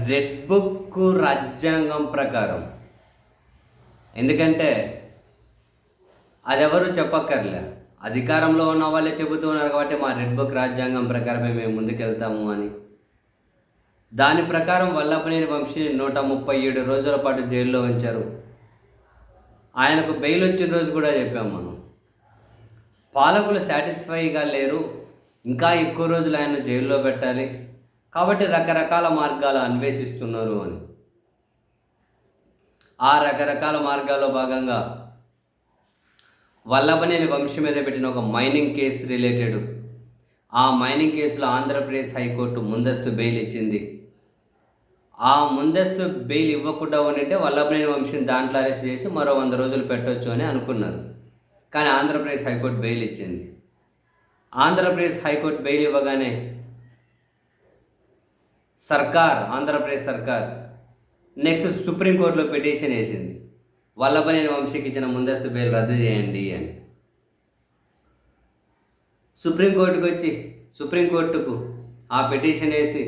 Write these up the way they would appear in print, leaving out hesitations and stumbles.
Red book రాజ్యాంగం ప్రకారం, ఎందుకంటే అదెవరు చెప్పక్కర్లే, అధికారంలో ఉన్న వాళ్ళే చెబుతూ ఉన్నారు కాబట్టి మా రెడ్ బుక్ రాజ్యాంగం ప్రకారమే మేము ముందుకెళ్తాము అని. దాని ప్రకారం వల్లభనేని వంశీని 137 రోజుల పాటు జైల్లో ఉంచారు. ఆయనకు బెయిల్ వచ్చిన రోజు కూడా చెప్పాం మనం, పాలకులు సాటిస్ఫైగా లేరు, ఇంకా ఎక్కువ రోజులు ఆయన జైల్లో పెట్టాలి కాబట్టి రకరకాల మార్గాలు అన్వేషిస్తున్నారు అని. ఆ రకరకాల మార్గాల్లో భాగంగా వల్లభనేని వంశీ మీద పెట్టిన ఒక మైనింగ్ కేసు రిలేటెడ్, ఆ మైనింగ్ కేసులో ఆంధ్రప్రదేశ్ హైకోర్టు ముందస్తు బెయిల్ ఇచ్చింది. ఆ ముందస్తు బెయిల్ ఇవ్వకుండా ఉంటే వల్లభనేని వంశీని దాంట్లో అరెస్ట్ చేసి మరో 100 రోజులు పెట్టవచ్చు అని అనుకున్నారు. కానీ ఆంధ్రప్రదేశ్ హైకోర్టు బెయిల్ ఇచ్చింది. ఆంధ్రప్రదేశ్ హైకోర్టు బెయిల్ ఇవ్వగానే ఆంధ్రప్రదేశ్ సర్కార్ నెక్స్ట్ సుప్రీంకోర్టులో పిటిషన్ వేసింది, వల్లభనేని వంశీకి ఇచ్చిన ముందస్తు బెయిల్ రద్దు చేయండి అని. సుప్రీంకోర్టుకు ఆ పిటిషన్ వేసి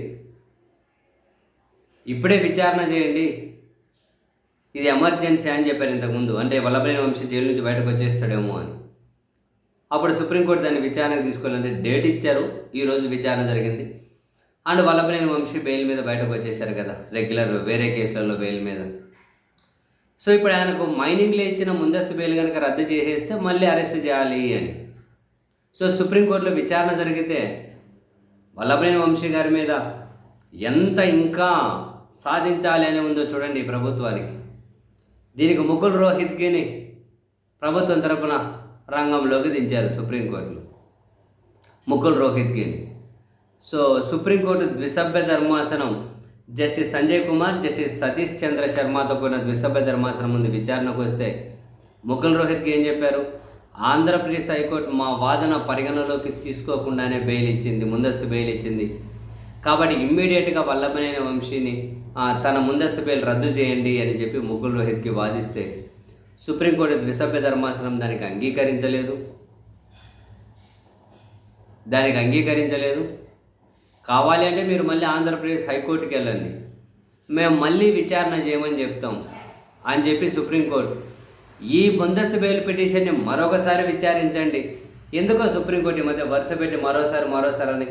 ఇప్పుడే విచారణ చేయండి, ఇది ఎమర్జెన్సీ అని చెప్పారు ఇంతకుముందు, అంటే వల్లభనేని వంశీ జైలు నుంచి బయటకు వచ్చేస్తాడేమో అని. అప్పుడు సుప్రీంకోర్టు దాన్ని విచారణకు తీసుకోవాలంటే డేట్ ఇచ్చారు, ఈరోజు విచారణ జరిగింది. అండ్ వల్లభనేని వంశీ బెయిల్ మీద బయటకు వచ్చేసారు కదా, రెగ్యులర్ వేరే కేసులలో బెయిల్ మీద. సో ఇప్పుడు ఆయనకు మైనింగ్లో ఇచ్చిన ముందస్తు బెయిల్ కనుక రద్దు చేసేస్తే మళ్ళీ అరెస్ట్ చేయాలి అని. సో సుప్రీంకోర్టులో విచారణ జరిగితే వల్లభనేని వంశీ గారి మీద ఎంత ఇంకా సాధించాలి అని ఉందో చూడండి ఈ ప్రభుత్వానికి. దీనికి ముకుల్ రోహిత్గిని ప్రభుత్వం తరపున రంగంలోకి దించారు సుప్రీంకోర్టులో, ముకుల్ రోహిత్గిని. సో సుప్రీంకోర్టు ద్విసభ్య ధర్మాసనం జస్టిస్ సంజయ్ కుమార్, జస్టిస్ సతీష్ చంద్ర శర్మతో కూడిన ద్విసభ్య ధర్మాసనం ముందు విచారణకు వస్తే ముకుల్ రోహిత్గి ఏం చెప్పారు, ఆంధ్రప్రదేశ్ హైకోర్టు మా వాదన పరిగణలోకి తీసుకోకుండానే బెయిల్ ఇచ్చింది, ముందస్తు బెయిల్ ఇచ్చింది, కాబట్టి ఇమ్మీడియట్గా వల్లభనేని వంశీని తన ముందస్తు బెయిల్ రద్దు చేయండి అని చెప్పి ముకుల్ రోహిత్కి వాదిస్తే సుప్రీంకోర్టు ద్విసభ్య ధర్మాసనం దానికి అంగీకరించలేదు. కావాలి అంటే మీరు మళ్ళీ ఆంధ్రప్రదేశ్ హైకోర్టుకి వెళ్ళండి, మేము మళ్ళీ విచారణ చేయమని చెప్తాం అని చెప్పి సుప్రీంకోర్టు ఈ ముందస్తు బెయిల్ పిటిషన్ని మరొకసారి విచారించండి. ఎందుకో సుప్రీంకోర్టు ఈ మధ్య వరుస పెట్టి మరోసారి అని.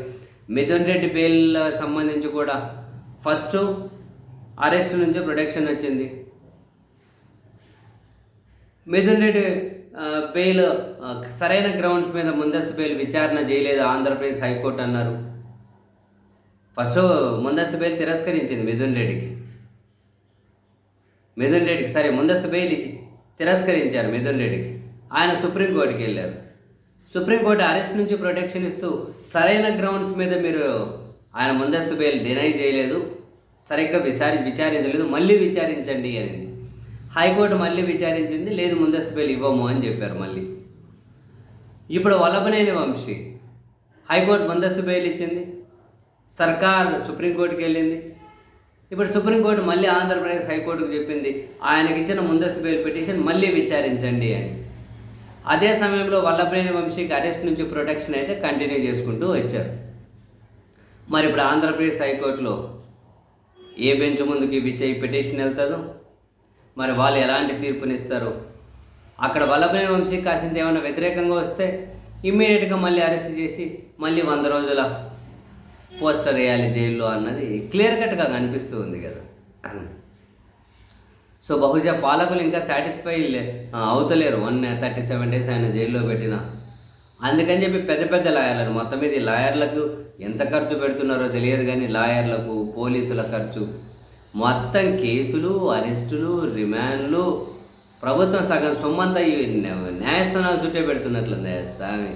మిథున్ రెడ్డి బెయిల్ సంబంధించి కూడా ఫస్ట్ అరెస్ట్ నుంచి ప్రొటెక్షన్ వచ్చింది. మిథున్ రెడ్డి బెయిల్ సరైన గ్రౌండ్స్ మీద ముందస్తు బెయిల్ విచారణ చేయలేదు ఆంధ్రప్రదేశ్ హైకోర్టు అన్నారు. ఫస్ట్ ముందస్తు బెయిల్ తిరస్కరించింది మిథున్ రెడ్డికి సరే ముందస్తు బెయిల్ తిరస్కరించారు మిథున్ రెడ్డికి. ఆయన సుప్రీంకోర్టుకి వెళ్ళారు. సుప్రీంకోర్టు అరెస్ట్ నుంచి ప్రొటెక్షన్ ఇస్తూ సరైన గ్రౌండ్స్ మీద మీరు ఆయన ముందస్తు బెయిల్ డినై చేయలేదు, సరిగ్గా విచారించలేదు, మళ్ళీ విచారించండి అనేది. హైకోర్టు మళ్ళీ విచారించింది, లేదు ముందస్తు బెయిల్ ఇవ్వము అని చెప్పారు మళ్ళీ. ఇప్పుడు వల్లభనేని వంశీ హైకోర్టు ముందస్తు బెయిల్ ఇచ్చింది, సర్కార్ సుప్రీంకోర్టుకి వెళ్ళింది. ఇప్పుడు సుప్రీంకోర్టు మళ్ళీ ఆంధ్రప్రదేశ్ హైకోర్టుకు చెప్పింది ఆయనకి ఇచ్చిన ముందస్తు బెయిల్ పిటిషన్ మళ్ళీ విచారించండి అని. అదే సమయంలో వల్లభనేని వంశీకి అరెస్ట్ నుంచి ప్రొటెక్షన్ అయితే కంటిన్యూ చేసుకుంటూ వచ్చారు. మరి ఇప్పుడు ఆంధ్రప్రదేశ్ హైకోర్టులో ఏ బెంచ్ ముందుకు ఈ పిటిషన్ వెళ్తుందో, మరి వాళ్ళు ఎలాంటి తీర్పునిస్తారో. అక్కడ వల్లభనేని వంశీకి కాసింత ఏమైనా వ్యతిరేకంగా వస్తే ఇమ్మీడియట్గా మళ్ళీ అరెస్ట్ చేసి మళ్ళీ 100 రోజుల పోస్టర్ వేయాలి జైల్లో అన్నది క్లియర్ కట్గా కనిపిస్తూ ఉంది కదా. సో బహుశా పాలకులు ఇంకా సాటిస్ఫై అవుతలేరు 137 days ఆయన జైల్లో పెట్టిన. అందుకని చెప్పి పెద్ద లాయర్లను, మొత్తం మీద లాయర్లకు ఎంత ఖర్చు పెడుతున్నారో తెలియదు కానీ లాయర్లకు, పోలీసుల ఖర్చు, మొత్తం కేసులు, అరెస్టులు, రిమాండ్లు, ప్రభుత్వం సగం సొమ్మంతా న్యాయస్థానాలు చుట్టే పెడుతున్నట్లుంది స్వామి.